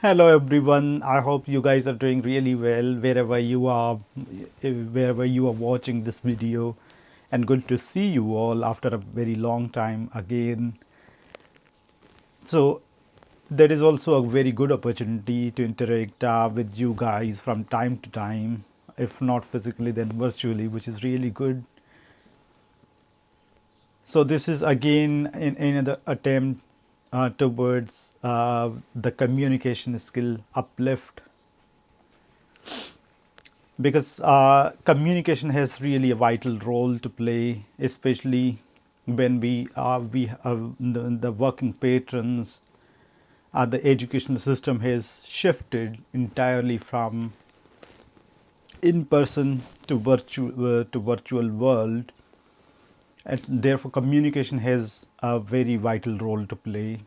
Hello everyone. I hope you guys are doing really well wherever you are, wherever you are watching this video, and good to see you all after a very long time again. So there is also a very good opportunity to interact with you guys from time to time, if not physically, then virtually, which is really good. So this is again in another attempt towards the communication skill uplift, because communication has really a vital role to play, especially when the working patrons. The educational system has shifted entirely from in person to virtual world, and therefore communication has a very vital role to play.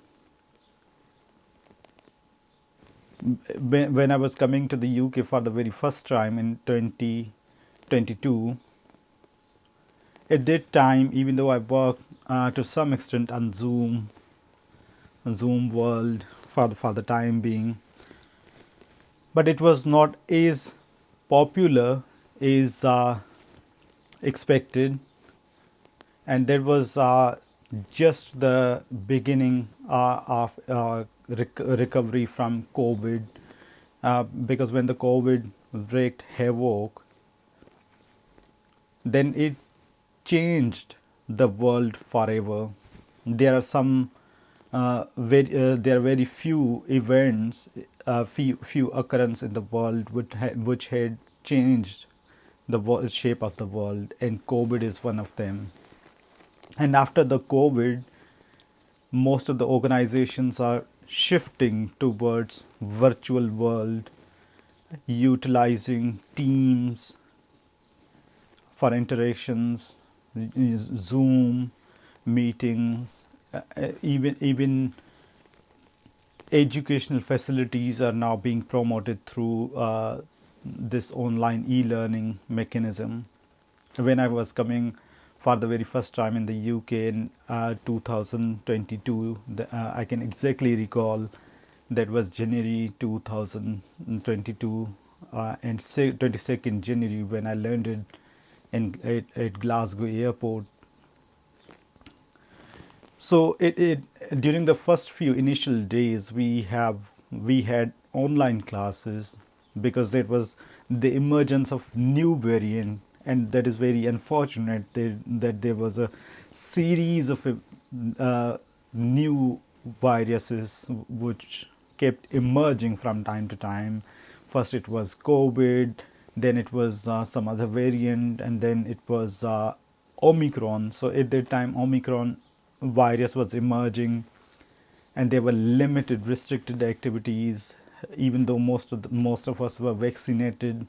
When I was coming to the UK for the very first time in 2022, at that time, even though I worked to some extent on Zoom World for the time being, but it was not as popular as expected, and that was just the beginning of recovery from COVID, because when the COVID wreaked havoc, then it changed the world forever. There are there are very few events, few occurrences in the world which had changed the shape of the world, and COVID is one of them. And after the COVID, most of the organizations are shifting towards virtual world, utilizing Teams for interactions, Zoom meetings, even educational facilities are now being promoted through this online e-learning mechanism. When I was coming for the very first time in the UK in 2022, I can exactly recall that was January 2022, and 22nd January when I landed at Glasgow airport. So during the first few initial days we had online classes, because there was the emergence of new variant, and that is very unfortunate that there was a series of new viruses which kept emerging from time to time. First it was COVID, then it was some other variant, and then it was Omicron. So at that time Omicron virus was emerging, and there were limited restricted activities, even though most of us were vaccinated,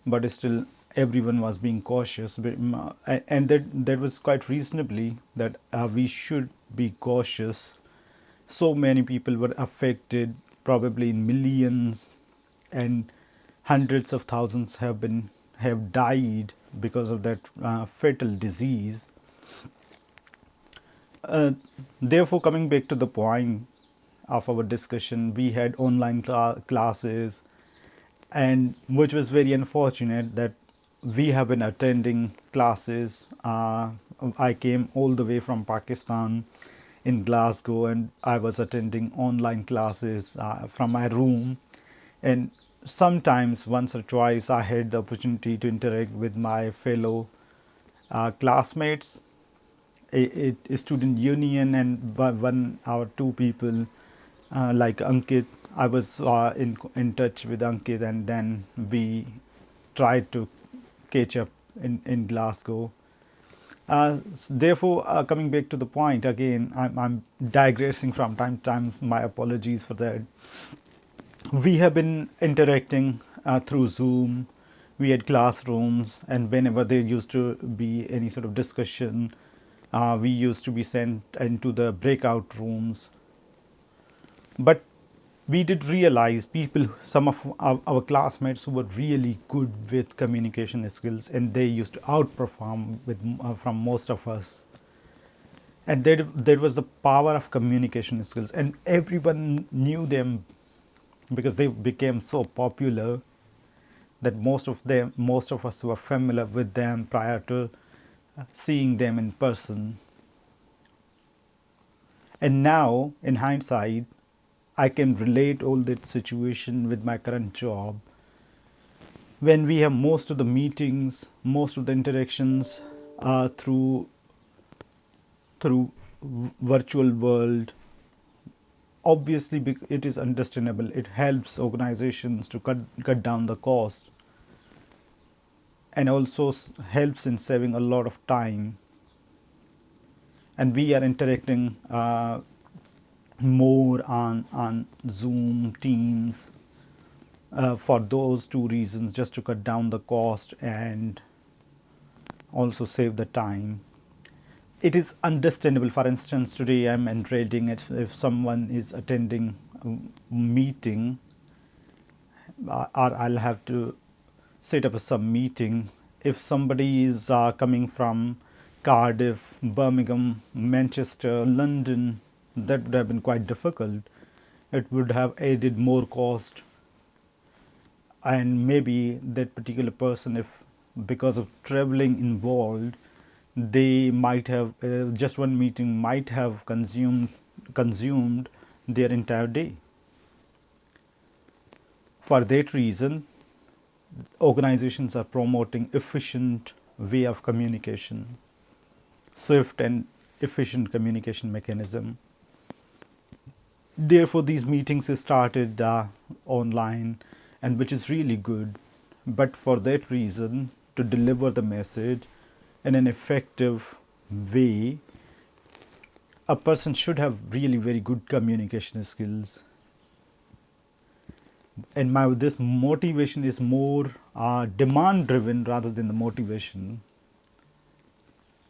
but still everyone was being cautious. And that was quite reasonably that we should be cautious. So many people were affected, probably in millions, and hundreds of thousands have died because of that fatal disease. uh, Therefore, coming back to the point of our discussion, we had online classes, and which was very unfortunate that we have been attending classes. I came all the way from Pakistan in Glasgow, and I was attending online classes from my room. And sometimes, once or twice, I had the opportunity to interact with my fellow classmates, a student union, and one or two people like Ankit. I was in touch with Ankit, and then we tried to catch up in Glasgow. Therefore, coming back to the point again, I'm digressing from time to time. My apologies for that. We have been interacting through Zoom. We had classrooms, and whenever there used to be any sort of discussion, we used to be sent into the breakout rooms. But we did realize some of our classmates who were really good with communication skills, and they used to outperform from most of us. And that was the power of communication skills, and everyone knew them because they became so popular that most of us were familiar with them prior to seeing them in person. And now, in hindsight, I can relate all that situation with my current job. When we have most of the meetings, most of the interactions through virtual world, obviously it is understandable. It helps organizations to cut down the cost, and also helps in saving a lot of time. And we are interacting more on Zoom, Teams, for those two reasons, just to cut down the cost and also save the time. It is understandable. For instance, today I'm entreating it if someone is attending a meeting, or I'll have to set up some meeting. If somebody is coming from Cardiff, Birmingham, Manchester, London, that would have been quite difficult. It would have added more cost, and maybe that particular person, if because of traveling involved, they might have just one meeting might have consumed their entire day. For that reason, organizations are promoting efficient way of communication, swift and efficient communication mechanism. Therefore, these meetings started online, and which is really good. But for that reason, to deliver the message in an effective way, a person should have really very good communication skills. And my this motivation is more demand driven rather than the motivation.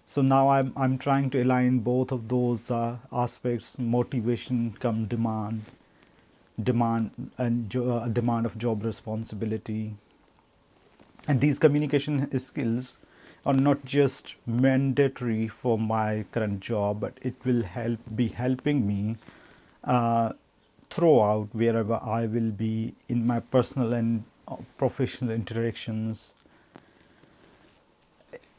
So now I'm trying to align both of those aspects: motivation come demand of job responsibility. And these communication skills are not just mandatory for my current job, but it will be helping me uh, throughout wherever I will be in my personal and professional interactions.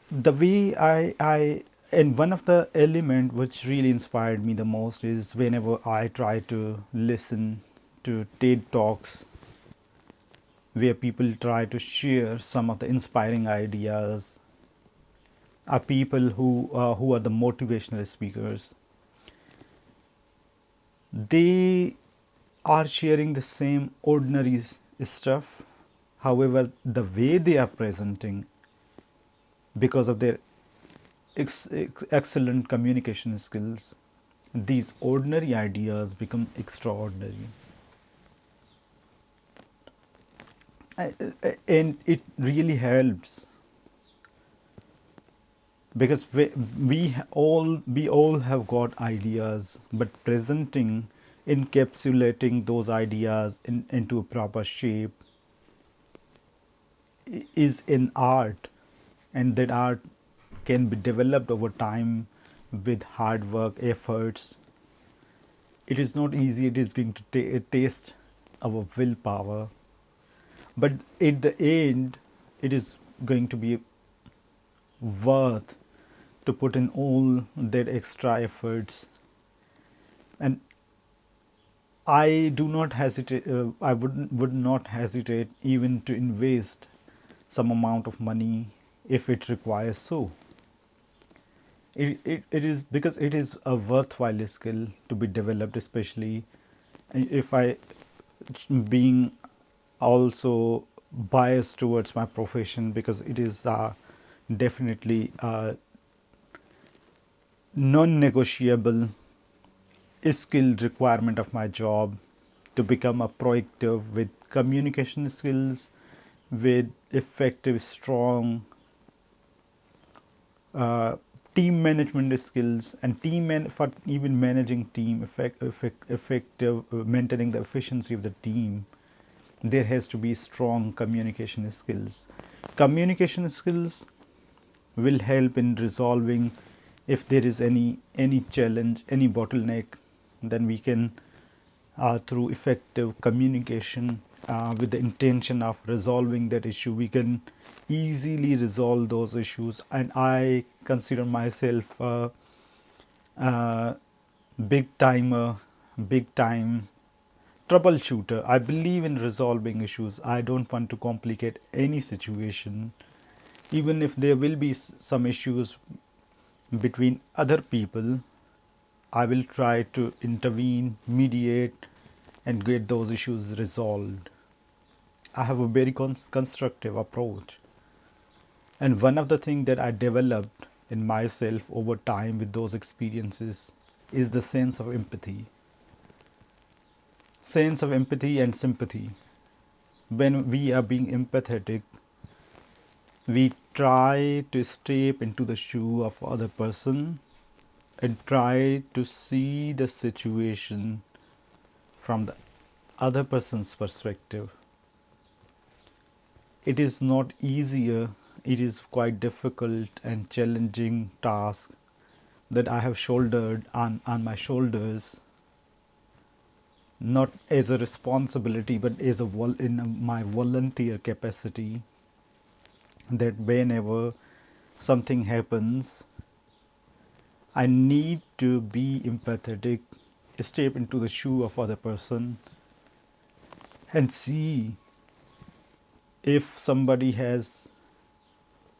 The way I and one of the element which really inspired me the most is whenever I try to listen to TED talks, where people try to share some of the inspiring ideas, are people who are the motivational speakers. They are sharing the same ordinary stuff. However, the way they are presenting, because of their excellent communication skills, these ordinary ideas become extraordinary. And it really helps, because we all have got ideas, but presenting, encapsulating those ideas into a proper shape is an art, and that art can be developed over time with hard work, efforts. It is not easy. It is going to taste our willpower, but at the end, it is going to be worth to put in all that extra efforts. And I do not hesitate. I would not hesitate even to invest some amount of money if it requires so. It is because it is a worthwhile skill to be developed, especially if I, being also biased towards my profession, because it is definitely non-negotiable skill requirement of my job to become a proactive with communication skills, with effective, strong uh, team management skills, and for even managing team effective, maintaining the efficiency of the team. There has to be strong communication skills. Communication skills will help in resolving, if there is any challenge, any bottleneck, then we can through effective communication with the intention of resolving that issue, we can easily resolve those issues. And I consider myself a big time troubleshooter. I believe in resolving issues. I don't want to complicate any situation, even if there will be some issues between other people. I will try to intervene, mediate, and get those issues resolved. I have a very constructive approach. And one of the things that I developed in myself over time with those experiences is the sense of empathy. Sense of empathy and sympathy. When we are being empathetic, we try to step into the shoe of other person and try to see the situation from the other person's perspective. It is not easier, it is quite difficult and challenging task that I have shouldered on my shoulders, not as a responsibility but as in my volunteer capacity, that whenever something happens, I need to be empathetic, step into the shoe of other person and see if somebody has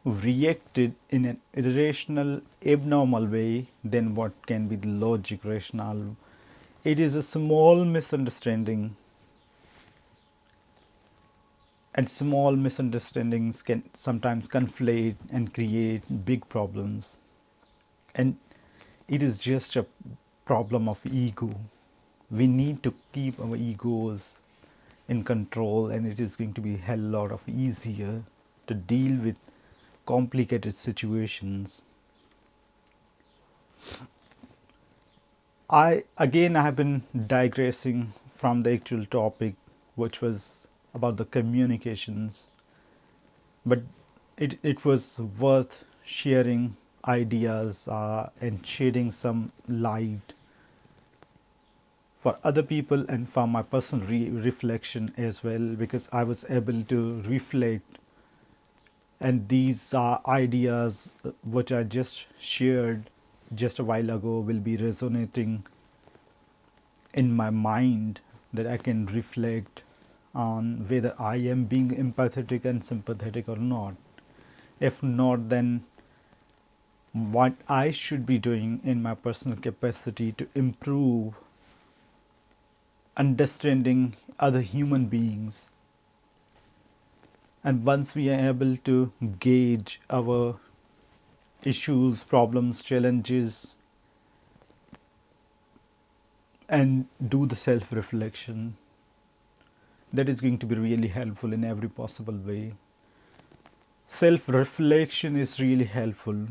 reacted in an irrational, abnormal way, then what can be the logic, rationale? It is a small misunderstanding, and small misunderstandings can sometimes conflate and create big problems. And it is just a problem of ego. We need to keep our egos in control, and it is going to be a hell lot of easier to deal with complicated situations. I have been digressing from the actual topic, which was about the communications, but it was worth sharing ideas and shedding some light for other people and for my personal reflection as well, because I was able to reflect, and these ideas which I just shared just a while ago will be resonating in my mind, that I can reflect on whether I am being empathetic and sympathetic or not. If not, then what I should be doing in my personal capacity to improve understanding other human beings. And once we are able to gauge our issues, problems, challenges, and do the self reflection, that is going to be really helpful in every possible way. Self reflection is really helpful.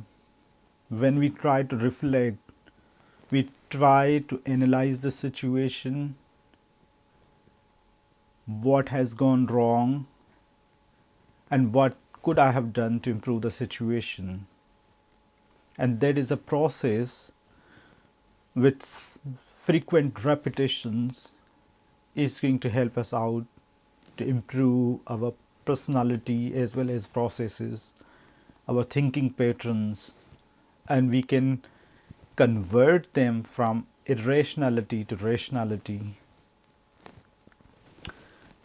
When we try to reflect, we try to analyze the situation, what has gone wrong, and what could I have done to improve the situation. And that is a process with frequent repetitions is going to help us out to improve our personality as well as processes, our thinking patterns, and we can convert them from irrationality to rationality.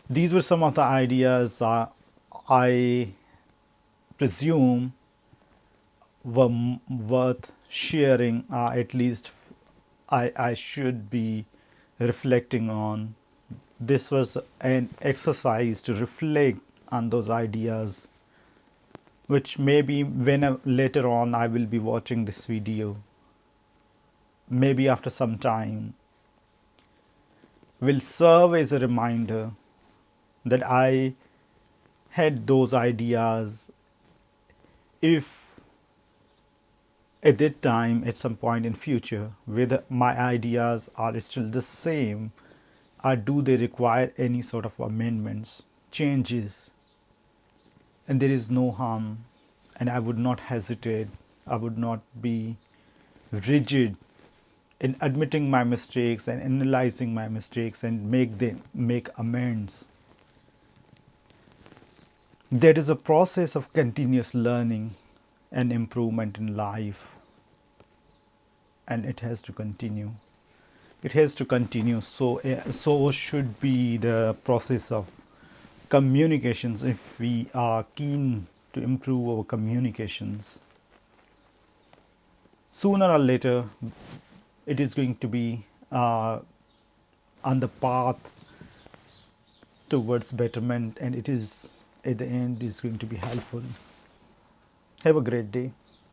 These were some of the ideas I presume were worth sharing, at least I should be reflecting on. This was an exercise to reflect on those ideas, which maybe when later on I will be watching this video, maybe after some time, will serve as a reminder that I had those ideas. If at that time, at some point in future, whether my ideas are still the same, or do they require any sort of amendments, changes, and there is no harm, and I would not hesitate, I would not be rigid in admitting my mistakes and analyzing my mistakes and make amends. There is a process of continuous learning and improvement in life, and it has to continue. It has to continue. So should be the process of communications. If we are keen to improve our communications, sooner or later, it is going to be on the path towards betterment, and it is at the end is going to be helpful. Have a great day.